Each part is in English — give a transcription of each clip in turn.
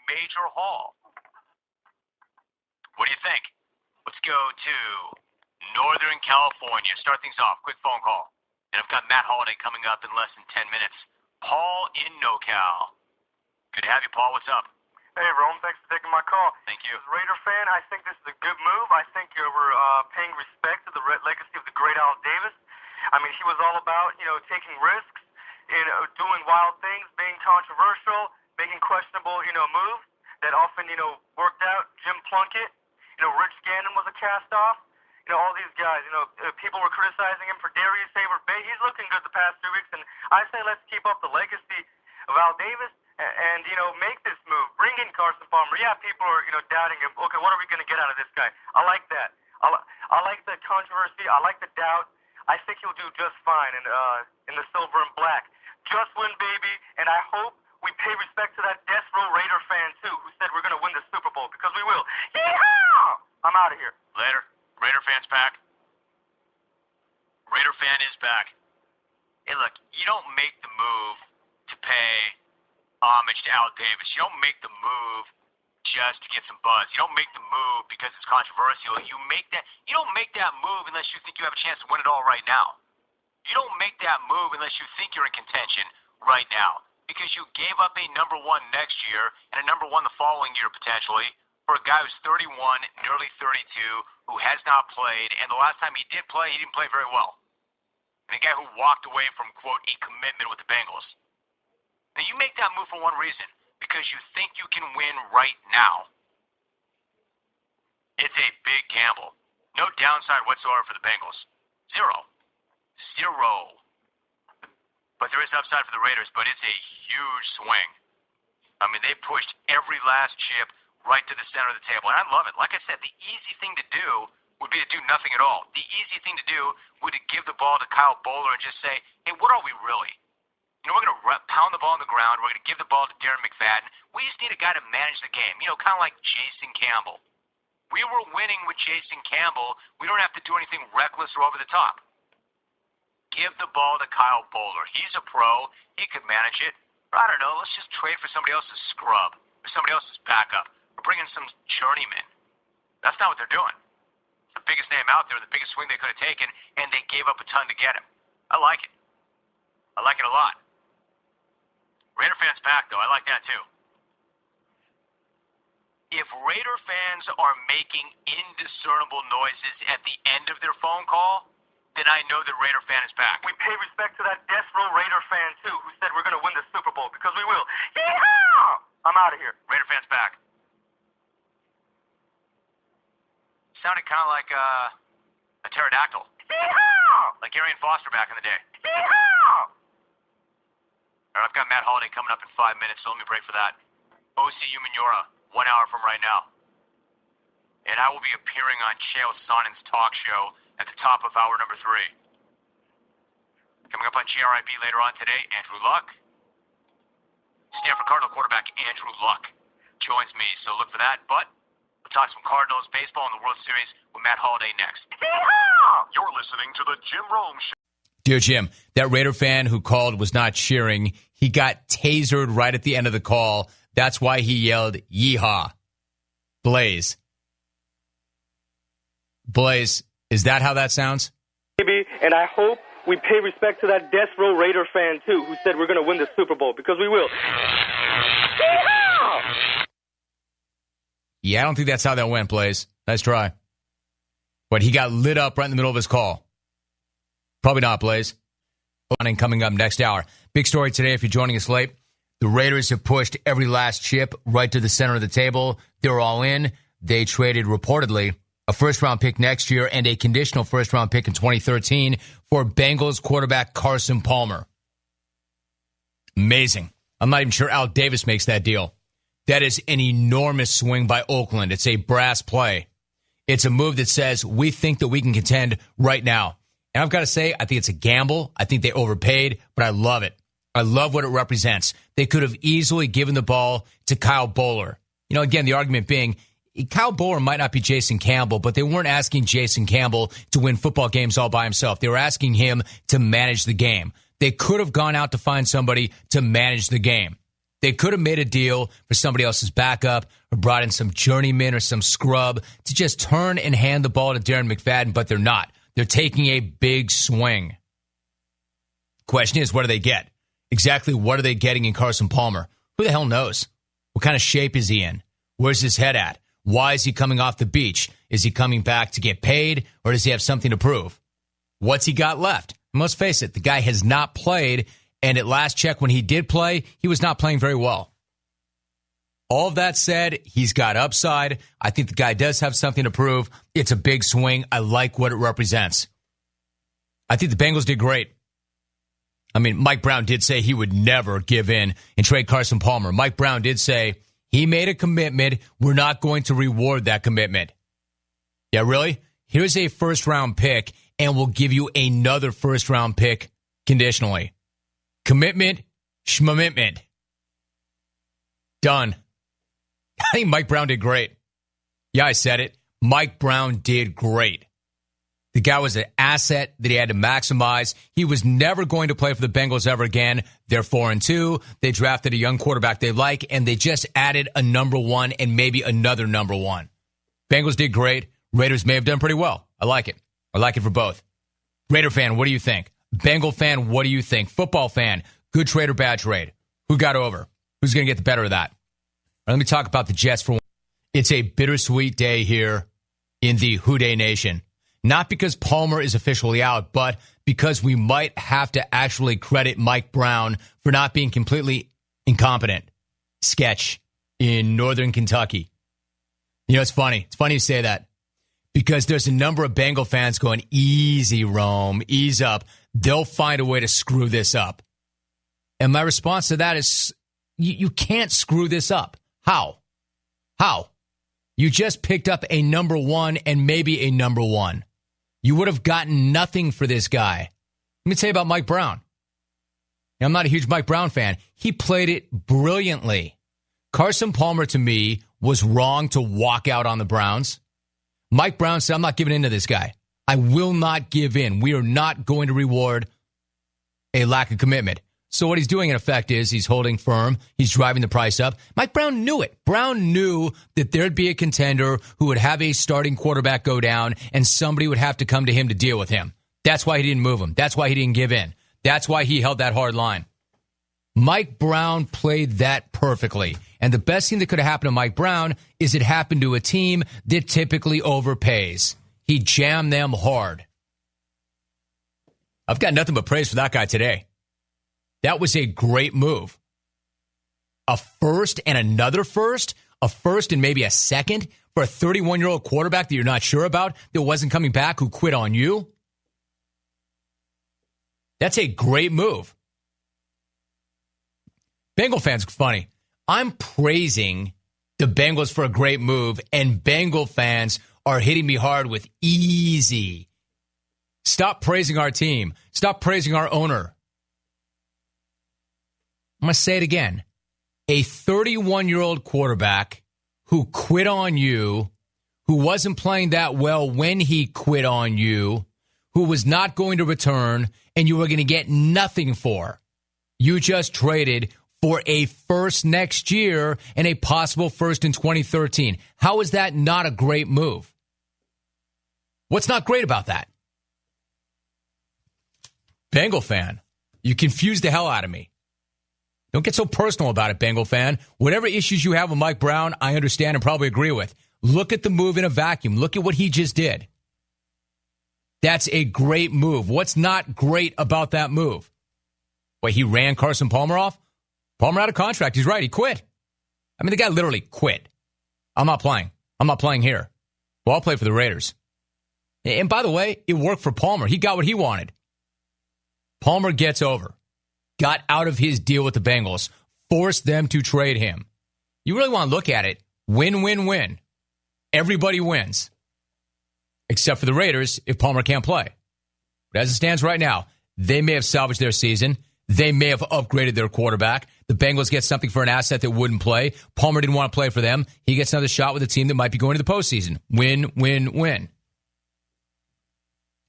major haul. What do you think? Let's go to Northern California. Start things off. Quick phone call. And I've got Matt Holliday coming up in less than 10 minutes. Paul in NoCal. Good to have you, Paul. What's up? Hey, Rome. Thanks for taking my call. Thank you. As a Raider fan, I think this is a good move. I think you're paying respect to the legacy of the great Al Davis. I mean, he was all about, taking risks, doing wild things, being controversial, making questionable, moves that often, worked out. Jim Plunkett, Rich Gannon was a cast-off. All these guys, people were criticizing him for Darius Saber-Bay. He's looking good the past 2 weeks, and I say let's keep up the legacy of Al Davis and, make this move. Bring in Carson Palmer. Yeah, people are, doubting him. Okay, what are we going to get out of this guy? I like that. I like the controversy. I like the doubt. I think he'll do just fine in the silver and black. Just win, baby, and I hope we pay respect to that death row Raider fan, too, who said we're going to win the Super Bowl, because we will. Yeehaw! I'm out of here. Later. Raider fan's back. Raider fan is back. Hey, look, you don't make the move to pay homage to Al Davis. You don't make the move just to get some buzz. You don't make the move because it's controversial. You don't make that move unless you think you have a chance to win it all right now. You don't make that move unless you think you're in contention right now, because you gave up a number one next year and a number one the following year potentially for a guy who's 31, nearly 32, who has not played, and the last time he did play, he didn't play very well. And a guy who walked away from, quote, a commitment with the Bengals. Now, you make that move for one reason, because you think you can win right now. It's a big gamble. No downside whatsoever for the Bengals. Zero. But there is upside for the Raiders, but it's a huge swing. I mean, they pushed every last chip right to the center of the table, and I love it. Like I said, the easy thing to do would be to do nothing at all. The easy thing to do would be to give the ball to Kyle Bowler and just say, hey, what are we really? We're going to pound the ball on the ground. We're going to give the ball to Darren McFadden. We just need a guy to manage the game, kind of like Jason Campbell. We were winning with Jason Campbell. We don't have to do anything reckless or over the top. Give the ball to Kyle Bowler. He's a pro. He could manage it. Or I don't know, let's just trade for somebody else's scrub or somebody else's backup. Or bring in some journeyman. That's not what they're doing. It's the biggest name out there, the biggest swing they could have taken, and they gave up a ton to get him. I like it. I like it a lot. Raider fans back, though. I like that, too. If Raider fans are making indiscernible noises at the end of their phone call, then I know the Raider fan is back. We pay respect to that death row Raider fan, too, who said we're going to win the Super Bowl, because we will. Yeehaw! I'm out of here. Raider fan's back. Sounded kind of like a pterodactyl. Yeehaw! Like Arian Foster back in the day. Yeehaw! All right, I've got Matt Holliday coming up in 5 minutes, so let me break for that. OCU Manura, 1 hour from right now. And I will be appearing on Chael Sonnen's talk show at the top of hour number 3. Coming up on GRIB later on today, Andrew Luck. Stanford Cardinal quarterback Andrew Luck joins me, so look for that. But we'll talk some Cardinals baseball in the World Series with Matt Holliday next. Yeehaw! You're listening to the Jim Rome Show. Dear Jim, that Raider fan who called was not cheering. He got tasered right at the end of the call. That's why he yelled, yeehaw. Blaze, is that how that sounds? Maybe, and I hope we pay respect to that death row Raider fan, too, who said we're going to win the Super Bowl, because we will. Yeehaw! Yeah, I don't think that's how that went, Blaze. Nice try. But he got lit up right in the middle of his call. Probably not, Blaze. And coming up next hour. Big story today if you're joining us late. The Raiders have pushed every last chip right to the center of the table. They're all in. They traded, reportedly, a first-round pick next year and a conditional first-round pick in 2013 for Bengals quarterback Carson Palmer. Amazing. I'm not even sure Al Davis makes that deal. That is an enormous swing by Oakland. It's a brass play. It's a move that says we think that we can contend right now. And I've got to say, I think it's a gamble. I think they overpaid, but I love it. I love what it represents. They could have easily given the ball to Kyle Bowler. Again, the argument being, Kyle Bowler might not be Jason Campbell, but they weren't asking Jason Campbell to win football games all by himself. They were asking him to manage the game. They could have gone out to find somebody to manage the game. They could have made a deal for somebody else's backup or brought in some journeyman or some scrub to just turn and hand the ball to Darren McFadden, but they're not. They're taking a big swing. Question is, what do they get? Exactly what are they getting in Carson Palmer? Who the hell knows? What kind of shape is he in? Where's his head at? Why is he coming off the beach? Is he coming back to get paid, or does he have something to prove? What's he got left? And let's face it, the guy has not played, and at last check, when he did play, he was not playing very well. All of that said, he's got upside. I think the guy does have something to prove. It's a big swing. I like what it represents. I think the Bengals did great. I mean, Mike Brown did say he would never give in and trade Carson Palmer. Mike Brown did say he made a commitment. We're not going to reward that commitment. Yeah, really? Here's a first-round pick, and we'll give you another first-round pick conditionally. Commitment, schmommitment. Done. I think Mike Brown did great. Yeah, I said it. Mike Brown did great. The guy was an asset that he had to maximize. He was never going to play for the Bengals ever again. They're 4-2. They drafted a young quarterback they like, and they just added a number one and maybe another number one. Bengals did great. Raiders may have done pretty well. I like it. I like it for both. Raider fan, what do you think? Bengal fan, what do you think? Football fan, good trade or bad trade? Who got over? Who's going to get the better of that? Let me talk about the Jets for one. It's a bittersweet day here in the Houday Nation. Not because Palmer is officially out, but because we might have to actually credit Mike Brown for not being completely incompetent. Sketch in Northern Kentucky. You know, it's funny. It's funny you say that because there's a number of Bengal fans going, easy, Rome, ease up. They'll find a way to screw this up. And my response to that is, you can't screw this up. How? You just picked up a number one and maybe a number one. You would have gotten nothing for this guy. Let me tell you about Mike Brown. Now, I'm not a huge Mike Brown fan. He played it brilliantly. Carson Palmer, to me, was wrong to walk out on the Browns. Mike Brown said, I'm not giving in to this guy. I will not give in. We are not going to reward a lack of commitment. So what he's doing, in effect, is he's holding firm. He's driving the price up. Mike Brown knew it. Brown knew that there'd be a contender who would have a starting quarterback go down, and somebody would have to come to him to deal with him. That's why he didn't move him. That's why he didn't give in. That's why he held that hard line. Mike Brown played that perfectly. And the best thing that could have happened to Mike Brown is it happened to a team that typically overpays. He jammed them hard. I've got nothing but praise for that guy today. That was a great move. A first and another first, a first and maybe a second for a 31-year-old quarterback that you're not sure about, that wasn't coming back, who quit on you. That's a great move. Bengal fans are funny. I'm praising the Bengals for a great move, and Bengal fans are hitting me hard with easy. Stop praising our team. Stop praising our owner. I'm going to say it again. A 31-year-old quarterback who quit on you, who wasn't playing that well when he quit on you, who was not going to return, and you were going to get nothing for. You just traded for a first next year and a possible first in 2013. How is that not a great move? What's not great about that? Bengal fan, you confused the hell out of me. Don't get so personal about it, Bengal fan. Whatever issues you have with Mike Brown, I understand and probably agree with. Look at the move in a vacuum. Look at what he just did. That's a great move. What's not great about that move? Wait, he ran Carson Palmer off? Palmer out of contract. He's right. He quit. I mean, the guy literally quit. I'm not playing. I'm not playing here. Well, I'll play for the Raiders. And by the way, it worked for Palmer. He got what he wanted. Palmer gets over. Got out of his deal with the Bengals, forced them to trade him. You really want to look at it, win, win, win. Everybody wins. Except for the Raiders if Palmer can't play. But as it stands right now, they may have salvaged their season. They may have upgraded their quarterback. The Bengals get something for an asset that wouldn't play. Palmer didn't want to play for them. He gets another shot with a team that might be going to the postseason. Win, win, win.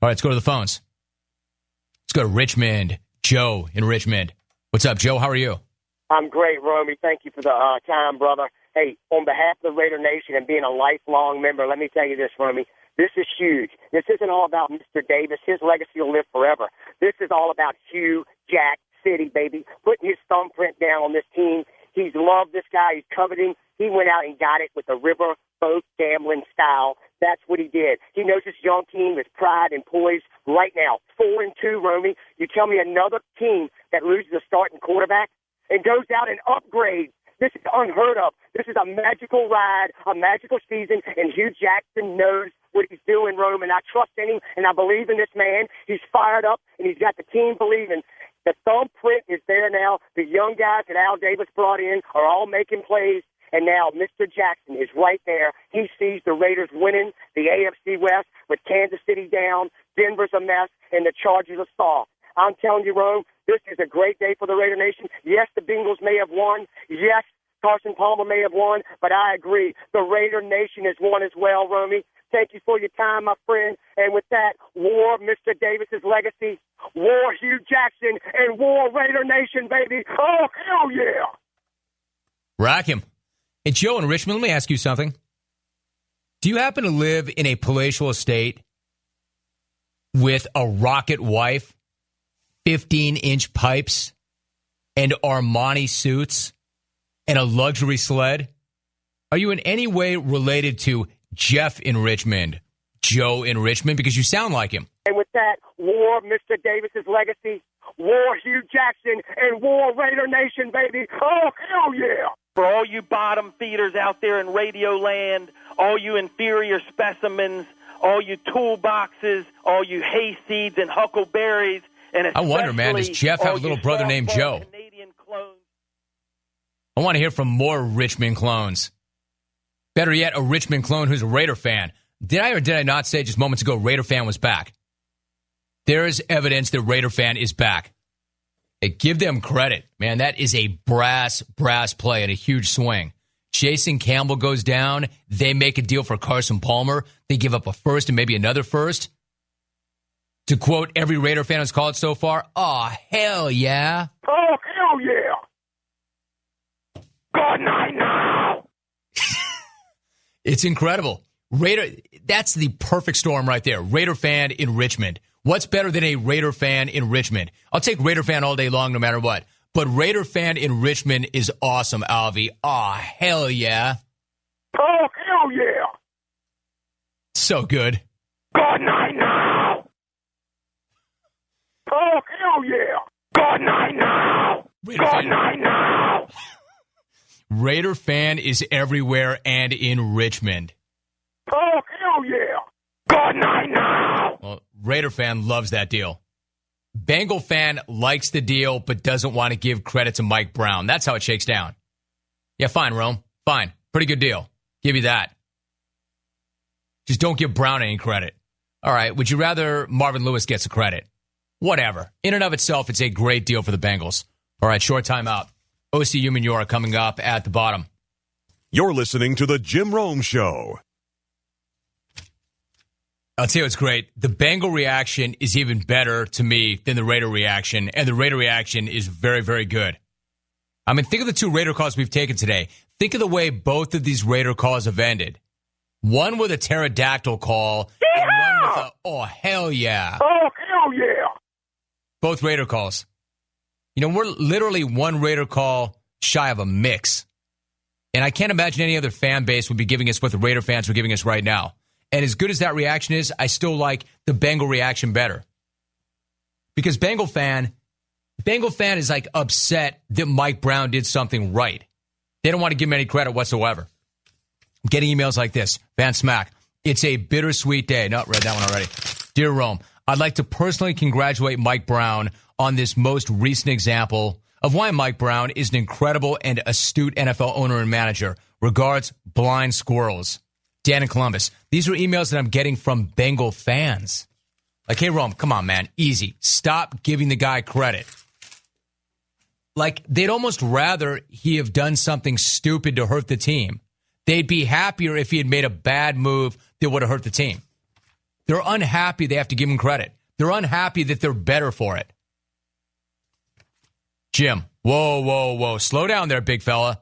All right, let's go to the phones. Let's go to Richmond. Joe in Richmond. What's up, Joe? How are you? I'm great, Romy. Thank you for the time, brother. Hey, on behalf of the Raider Nation and being a lifelong member, let me tell you this, Romy. This is huge. This isn't all about Mr. Davis. His legacy will live forever. This is all about Hugh Jack City, baby, putting his thumbprint down on this team. He's loved this guy. He's coveting. He went out and got it with the river boat gambling style. That's what he did. He knows this young team is pride and poise right now. 4-2, Romy. You tell me another team that loses a starting quarterback and goes out and upgrades. This is unheard of. This is a magical ride, a magical season, and Hugh Jackson knows what he's doing, Rome, and I trust in him, and I believe in this man. He's fired up, and he's got the team believing. The thumbprint is there now. The young guys that Al Davis brought in are all making plays, and now Mr. Jackson is right there. He sees the Raiders winning the AFC West with Kansas City down, Denver's a mess, and the Chargers are soft. I'm telling you, Rome, this is a great day for the Raider Nation. Yes, the Bengals may have won. Yes, Carson Palmer may have won, but I agree. The Raider Nation has won as well, Romy. Thank you for your time, my friend. And with that, war Mr. Davis's legacy, war Hugh Jackson, and war Raider Nation, baby. Oh, hell yeah. Rock him. Hey, Joe in Richmond, let me ask you something. Do you happen to live in a palatial estate with a rocket wife, 15-inch pipes, and Armani suits, and a luxury sled? Are you in any way related to Jeff in Richmond, Joe in Richmond? Because you sound like him. And with that, war Mr. Davis's legacy, war Hugh Jackson, and war Raider Nation, baby. Oh, hell yeah. For all you bottom feeders out there in radio land, all you inferior specimens, all you toolboxes, all you hayseeds and huckleberries, and I wonder, man, does Jeff have a little brother named Joe? I want to hear from more Richmond clones. Better yet, a Richmond clone who's a Raider fan. Did I or did I not say just moments ago Raider fan was back? There is evidence that Raider fan is back. Hey, give them credit, man. That is a brass play and a huge swing. Jason Campbell goes down. They make a deal for Carson Palmer. They give up a first and maybe another first. To quote every Raider fan who's called it so far, oh, hell yeah. Oh, hell yeah. Good night now. It's incredible. Raider, that's the perfect storm right there. Raider fan in Richmond. What's better than a Raider fan in Richmond? I'll take Raider fan all day long no matter what. But Raider fan in Richmond is awesome, Alvy. Aw, hell yeah. Oh, hell yeah. So good. Good night now. Oh, hell yeah. Good night now. Good night now. Raider fan is everywhere and in Richmond. Oh, hell yeah. Good night now. Well, Raider fan loves that deal. Bengal fan likes the deal but doesn't want to give credit to Mike Brown. That's how it shakes down. Yeah, fine, Rome. Fine. Pretty good deal. Give you that. Just don't give Brown any credit. All right, would you rather Marvin Lewis gets the credit? Whatever. In and of itself, it's a great deal for the Bengals. All right, short timeout. OCU Manura coming up at the bottom. You're listening to The Jim Rome Show. I'll tell you what's great. The Bengal reaction is even better to me than the Raider reaction, and the Raider reaction is very, very good. I mean, think of the two Raider calls we've taken today. Think of the way both of these Raider calls have ended. One with a pterodactyl call, and one with a, oh, hell yeah. Oh, hell yeah. Both Raider calls. You know, we're literally one Raider call shy of a mix. And I can't imagine any other fan base would be giving us what the Raider fans are giving us right now. And as good as that reaction is, I still like the Bengal reaction better. Because Bengal fan is like upset that Mike Brown did something right. They don't want to give him any credit whatsoever. I'm getting emails like this. Van Smack, it's a bittersweet day. No, read that one already. Dear Rome, I'd like to personally congratulate Mike Brown on this most recent example of why Mike Brown is an incredible and astute NFL owner and manager. Regards, Blind Squirrels. Dan in Columbus. These are emails that I'm getting from Bengal fans. Like, hey, Rome, come on, man. Easy. Stop giving the guy credit. Like, they'd almost rather he have done something stupid to hurt the team. They'd be happier if he had made a bad move that would have hurt the team. They're unhappy they have to give him credit. They're unhappy that they're better for it. Jim, whoa. Slow down there, big fella.